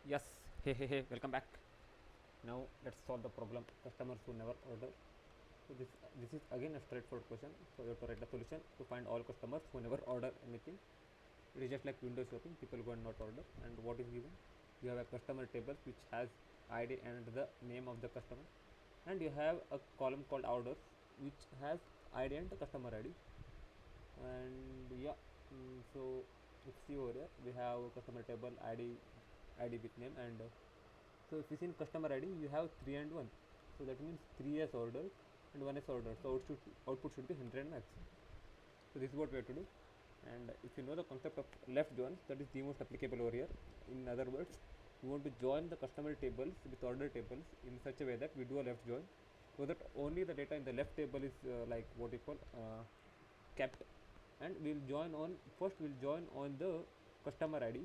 Yes, hey, welcome back. Now let's solve the problem customers who never order. So this is again a straightforward question. So you have to write the solution to find all customers who never order anything. It is just like window shopping. People go and not order. And what is given? You have a customer table which has ID and the name of the customer, and you have a column called orders which has ID and the customer ID. And yeah, so let's see over here. We have customer table ID with name and so if you see in customer ID, you have 3 and 1. So that means 3 is ordered and 1 is ordered. So output should be 100 max. So this is what we have to do. And if you know the concept of left joins, that is the most applicable over here. In other words, we want to join the customer tables with order tables in such a way that we do a left join, so that only the data in the left table is like what you call kept, and we'll join on first. We'll join on the customer ID.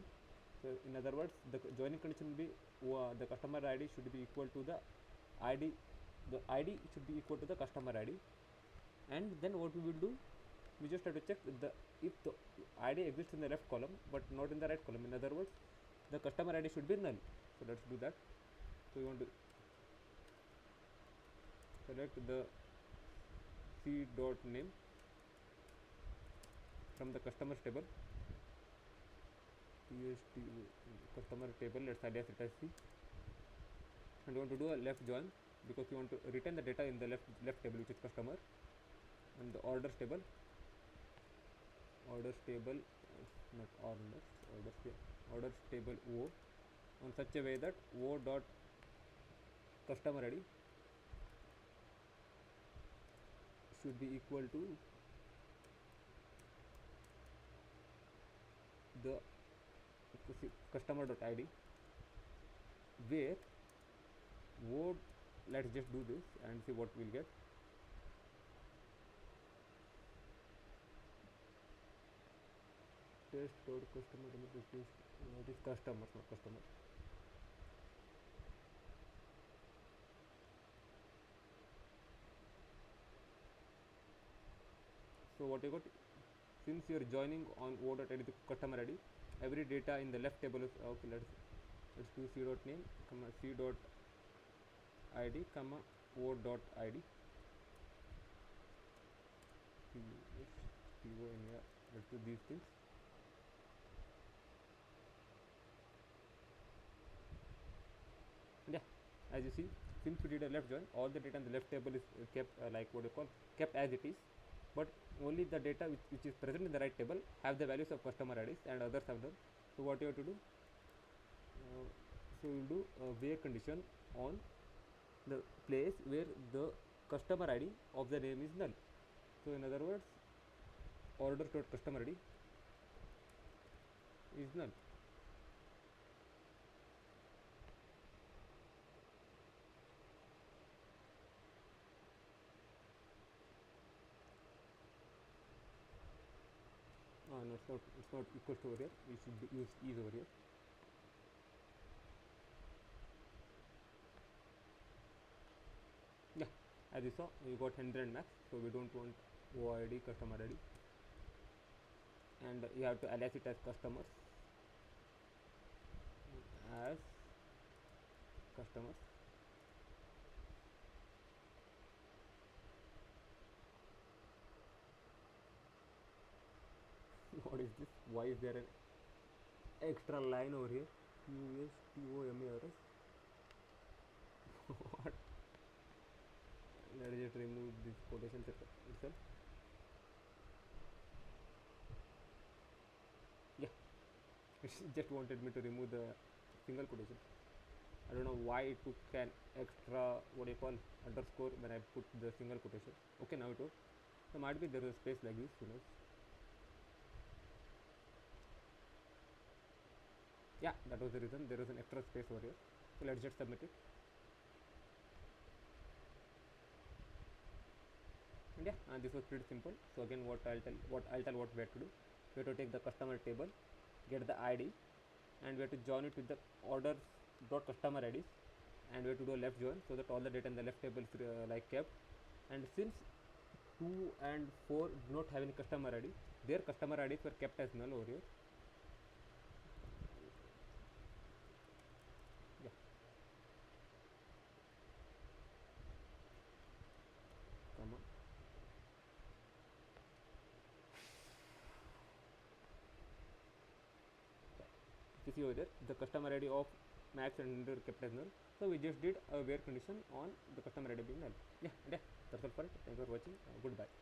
So in other words, the joining condition will be the customer ID should be equal to the ID. The ID should be equal to the customer ID, and then what we will do, we just have to check the if the ID exists in the left column but not in the right column. In other words, the customer ID should be null. So let's do that. So we want to select the c dot name from the customers table. PST customer table, let's alias it as C, and we want to do a left join because we want to retain the data in the left table, which is customer, and the orders table, not orders table O, on such a way that O dot customer ID should be equal to the customer dot ID, where O, let's just do this and see what we'll get. Test dot customer, it is customers, not customer. So what you got, since you are joining on O dot ID the customer ID, every data in the left table is okay. Let's do c dot name comma c dot ID comma O dot ID. in here. Let's do these things. And yeah, as you see, since we did a left join, all the data in the left table is kept like what you call kept as it is, but only the data which is present in the right table have the values of customer IDs and others have them. So what you have to do, so we'll do a where condition on the place where the customer ID of the name is null. So in other words, order.customer ID is null. No, it's not equal to over here. We should use is over here. Yeah, as you saw, you got 100 max, so we don't want OID customer ID, and you have to alias it as customers, as customers. What is this? Why is there an extra line over here? USTOMARS. What? Let's just remove this quotation itself. Yeah, it just wanted me to remove the single quotation. I don't know why it took an extra what do you call underscore when I put the single quotation. Okay, now it works. So might be there is a space like this, who knows. Yeah, that was the reason there is an extra space over here. So let's just submit it. And yeah, and this was pretty simple. So again, what we have to do. We have to take the customer table, get the ID, and we have to join it with the orders dot customer IDs, and we have to do a left join so that all the data in the left table is like kept. And since 2 and 4 do not have any customer ID, their customer IDs were kept as null over here. you see over there the customer ID of Max and Ender kept as null. So we just did a where condition on the customer ID being null. Yeah, that's all for it. Thank you for watching. Goodbye.